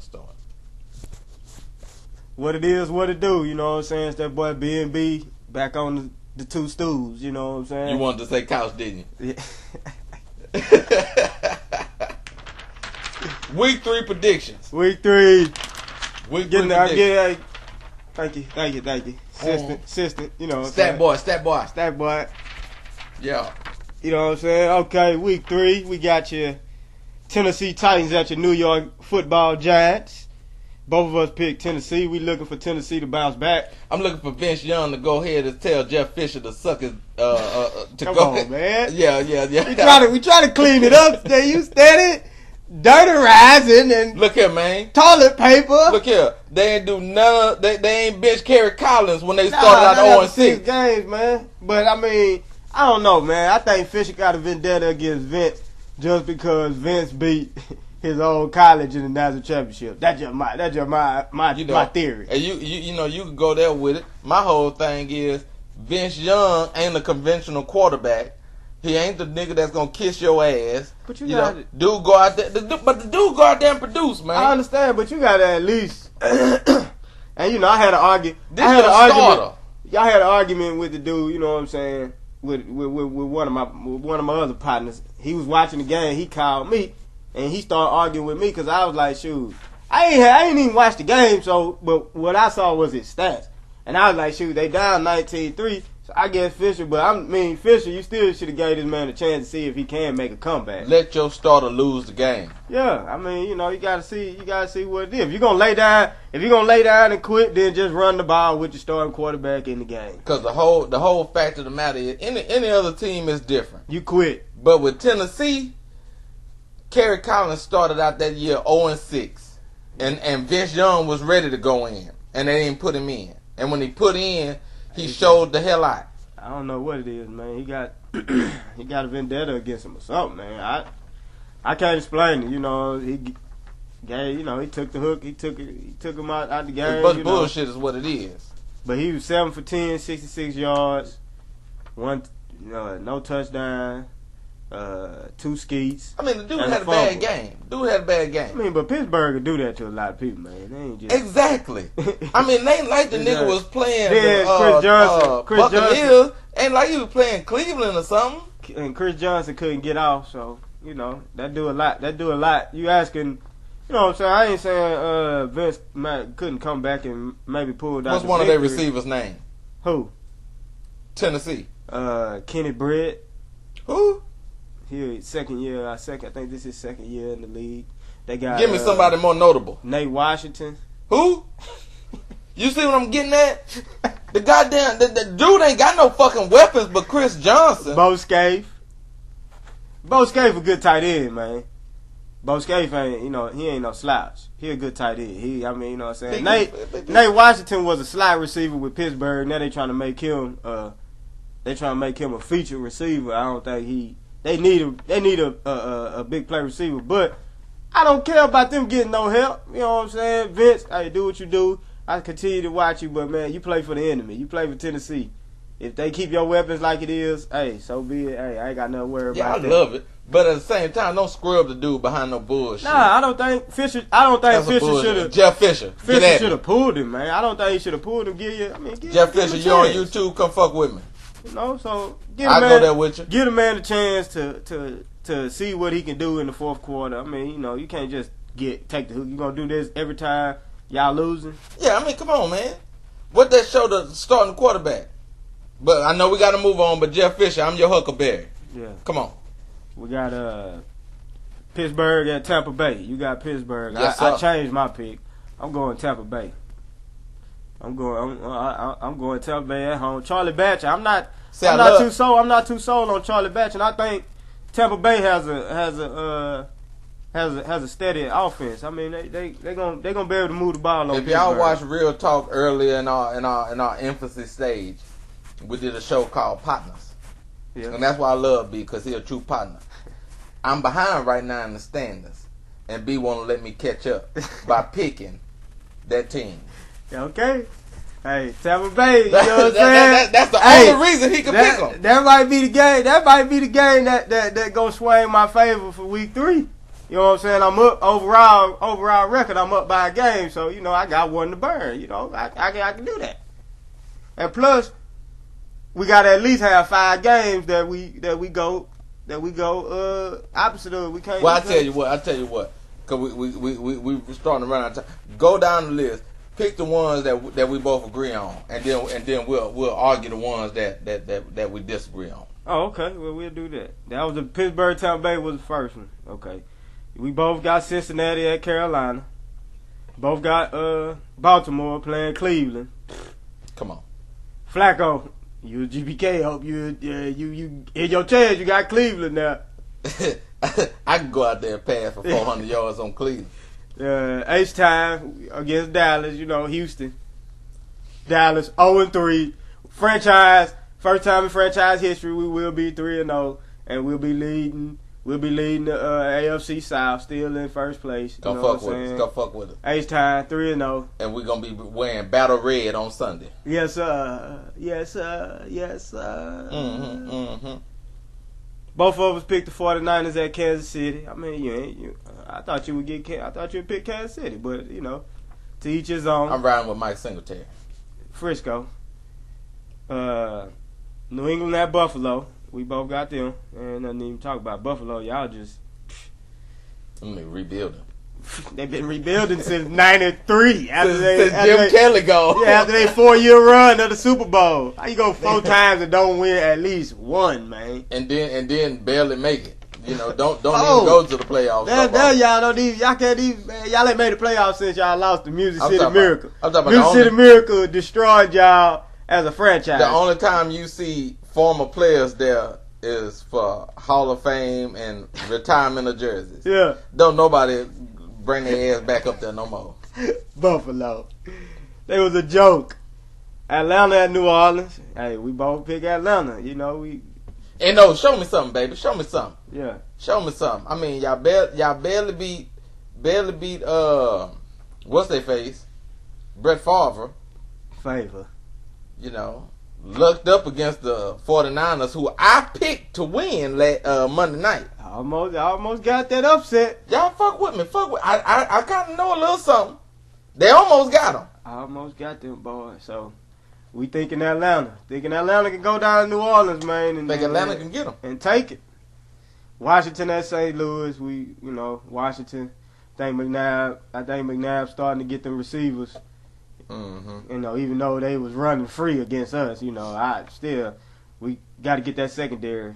start. What it is, what it do, you know what I'm saying? It's that boy B&B back on the two stools, you know what I'm saying? You wanted to say couch, didn't you? Yeah. Week 3 predictions. Week 3. Week 3 Getting there. predictions. Thank you. Assistant, you know what I'm Stat saying? boy. Stat boy. Yeah. You know what I'm saying? Okay, week 3, we got your Tennessee Titans at your New York Football Giants. Both of us picked Tennessee. We looking for Tennessee to bounce back. I'm looking for Vince Young to go ahead and tell Jeff Fisher to suck his to Come go on, ahead. man. Yeah. We try to clean it up today. You steady? Dirterizing and Look here, man. toilet paper. Look here. They ain't do none. They ain't bench Kerry Collins when they started out 0-6 games, man. But I mean, I don't know, man. I think Fisher got a vendetta against Vince just because Vince beat his old college in the national championship. That's just my theory. And you know you can go there with it. My whole thing is Vince Young ain't a conventional quarterback. He ain't the nigga that's gonna kiss your ass. But you know, dude go out there, but the dude go out there and produce, man. I understand, but you gotta at least. And you know, I had an argument. Y'all had an argument with the dude. You know what I'm saying? With one of my other partners. He was watching the game. He called me, and he started arguing with me because I was like, shoot, I ain't even watched the game. So, but what I saw was his stats, and I was like, shoot, they down 19-3. I guess Fisher, but Fisher, you still should have gave this man a chance to see if he can make a comeback. Let your starter lose the game. Yeah, I mean, you know, you gotta see what it is. If you're gonna lay down and quit, then just run the ball with your starting quarterback in the game. Because the whole fact of the matter is, any other team is different. You quit. But with Tennessee, Kerry Collins started out that year 0-6, and Vince Young was ready to go in, and they didn't put him in. And when he put in, he showed the hell out. I don't know what it is, man. He got a vendetta against him or something, man. I can't explain it. You know, he took the hook. He took him out the game. But bullshit is what it is. But he was 7 for 10, 66 yards, no touchdown, 2 skeets. I mean, the dude had a bad game. I mean, but Pittsburgh could do that to a lot of people, man. They ain't just exactly. I mean, they ain't like the nigga was playing Chris Johnson. Buccaneers. Ain't like he was playing Cleveland or something. And Chris Johnson couldn't get off, so you know that do a lot. You asking, you know what I'm saying? I ain't saying Vince couldn't come back and maybe pull down. What's one of their receivers' name? Who? Tennessee. Kenny Britt. Who? He second year. I think this is second year in the league. They got. Give me somebody more notable. Nate Washington. Who? You see what I'm getting at? The goddamn the dude ain't got no fucking weapons but Chris Johnson. Bo Scaife a good tight end, man. Bo Scaife ain't, you know, he ain't no slouch. He a good tight end. You know what I'm saying? Nate Washington was a slot receiver with Pittsburgh. Now they trying to make him a feature receiver. I don't think they need a big play receiver, but I don't care about them getting no help. You know what I'm saying? Vince, hey, do what you do. I continue to watch you, but man, you play for the enemy. You play for Tennessee. If they keep your weapons like it is, hey, so be it. Hey, I ain't got nothing to worry about. Yeah, I love it. But at the same time, don't scrub the dude behind no bullshit. Nah, I don't think Fisher should have. Jeff Fisher. Fisher should have pulled him, man. I don't think he should have pulled him. Jeff Fisher, you on YouTube? Come fuck with me. You know, so I'll go there with you. Give the man a chance to see what he can do in the fourth quarter. I mean, you know, you can't just take the hook. You gonna do this every time y'all losing? Yeah, I mean, come on, man. What that show the starting quarterback? But I know we got to move on. But Jeff Fisher, I'm your Huckleberry. Yeah. Come on. We got Pittsburgh at Tampa Bay. You got Pittsburgh. Yes, I changed my pick. I'm going Tampa Bay. I'm going Tampa Bay at home. Charlie Batch. I'm not too sold on Charlie Batch, and I think Tampa Bay has a steady offense. I mean, they gonna be able to move the ball. If y'all watch Real Talk earlier in our infancy stage, we did a show called Partners. Yeah. And that's why I love B, because he's a true partner. I'm behind right now in the standings, and B won't let me catch up by picking that team. Okay. Hey, Tampa Bay, you know what I'm saying? That's the only reason he can pick them. That might be the game. That might be the game that gonna swing my favor for week 3. You know what I'm saying? I'm up overall record. I'm up by a game, so you know I got one to burn. You know I can do that. And plus, we got to at least have 5 games that we go opposite of. We can't. Well, I tell you what. Cause we starting to run out of time. Go down the list. Pick the ones that we both agree on, and then we'll argue the ones that we disagree on. Oh, okay. Well, we'll do that. That was the Pittsburgh Tampa Bay was the first one. Okay. We both got Cincinnati at Carolina. Both got Baltimore playing Cleveland. Come on. Flacco, you GBK. Hope you in your chance. You got Cleveland now. I can go out there and pass for 400 yards on Cleveland. H-time against Dallas. You know, Houston. Dallas 0-3. Franchise. First time in franchise history, we will be 3-0, and we'll be leading the AFC South, still in first place. Go fuck with us. H-time 3-0, and we're gonna be wearing battle red on Sunday. Yes, sir. Yes, sir. Yes, sir. Both of us picked the 49ers at Kansas City. I mean, I thought you would pick Kansas City, but you know, to each his own. I'm riding with Mike Singletary. Frisco. New England at Buffalo. We both got them. And nothing even talk about Buffalo. Y'all just... I'm rebuilding. They've been rebuilding since 93. Since Jim Kelly go. Yeah, after they 4-year run of the Super Bowl. How you go 4 times and don't win at least one, man? And then barely make it. You know, don't even go to the playoffs. Y'all can't even, man, y'all ain't made the playoffs since y'all lost the Music City Miracle. Music City Miracle destroyed y'all as a franchise. The only time you see former players there is for Hall of Fame and retirement of jerseys. Yeah. Don't nobody bring their ass back up there no more. Buffalo. They was a joke. Atlanta at New Orleans. Hey, we both pick Atlanta. You know, we... And no, show me something, baby. Show me something. Yeah. Show me something. I mean, y'all barely beat what's their face? Brett Favre. You know, looked up against the 49ers, who I picked to win Monday night. I almost got that upset. Y'all fuck with me. I kind of know a little something. They almost got them. I almost got them, boys. So, we thinking Atlanta. Thinking Atlanta can go down to New Orleans, man. And think Atlanta can get them. And take it. Washington at St. Louis. Washington. I think McNabb starting to get them receivers. Mm-hmm. You know, even though they was running free against us, you know, we got to get that secondary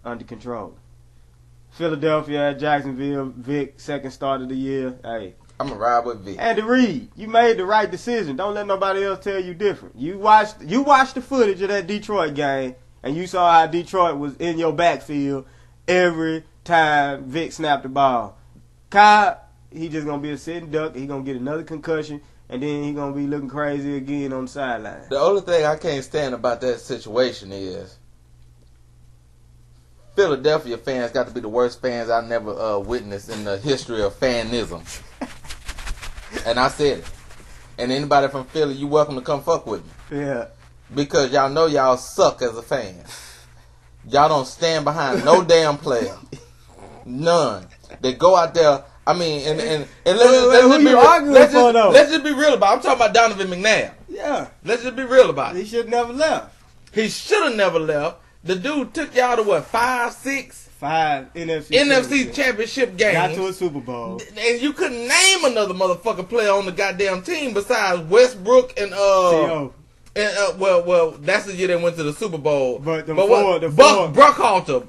under control. Philadelphia at Jacksonville, Vic, second start of the year. Hey, I'm gonna ride with Vic. Andy Reid, you made the right decision. Don't let nobody else tell you different. You watched the footage of that Detroit game, and you saw how Detroit was in your backfield every time Vic snapped the ball. Cobb, he just gonna be a sitting duck. He gonna get another concussion. And then he gonna be looking crazy again on the sideline. The only thing I can't stand about that situation is Philadelphia fans got to be the worst fans I never witnessed in the history of fanism. And I said it. And anybody from Philly, you welcome to come fuck with me. Yeah. Because y'all know y'all suck as a fan. Y'all don't stand behind no damn player. None. They go out there. I mean, and let's just be real about it. I'm talking about Donovan McNabb. Yeah. Let's just be real about it. He should have never left. He should have never left. The dude took y'all to what, 5 NFC championship games. Got to a Super Bowl. And you couldn't name another motherfucking player on the goddamn team besides Westbrook and T.O. And well, that's the year they went to the Super Bowl. But the Buckhalter,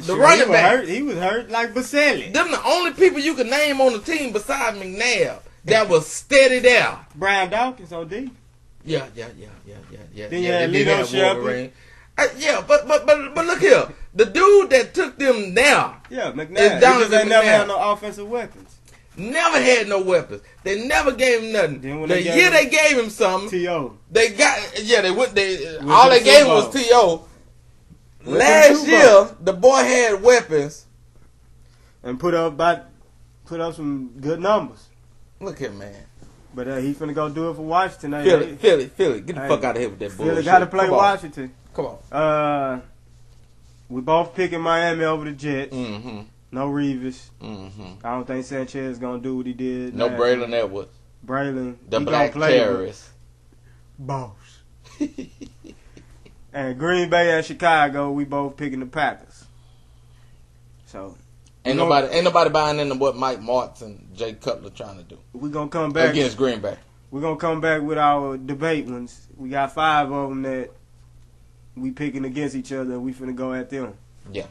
the running back. He was hurt like Baselli. Them the only people you can name on the team besides McNabb that was steady there. Brian Dawkins on D. Yeah. Then you had Lito Shepherd. Yeah, but look here, the dude that took them there. Yeah, McNabb. They never had no offensive weapons. Never had no weapons. They never gave him nothing. The year they gave him something, T.O. They got all they gave him was T.O. Last year, the boy had weapons and put up some good numbers. Look here, man. But he finna go do it for Washington. Philly, get the fuck out of here with that bullshit. Philly got to play Washington. Come on. We both picking Miami over the Jets. Mm-hmm. No Reeves. Mm-hmm. I don't think Sanchez gonna do what he did. No Braylon Edwards. Braylon. The he black gonna play terrorist. Boss. And Green Bay and Chicago, we both picking the Packers. So ain't nobody buying into what Mike Martz and Jay Cutler trying to do. we gonna come back against Green Bay. We're gonna come back with our debate ones. We got 5 of them that we picking against each other. We finna go at them. Yeah.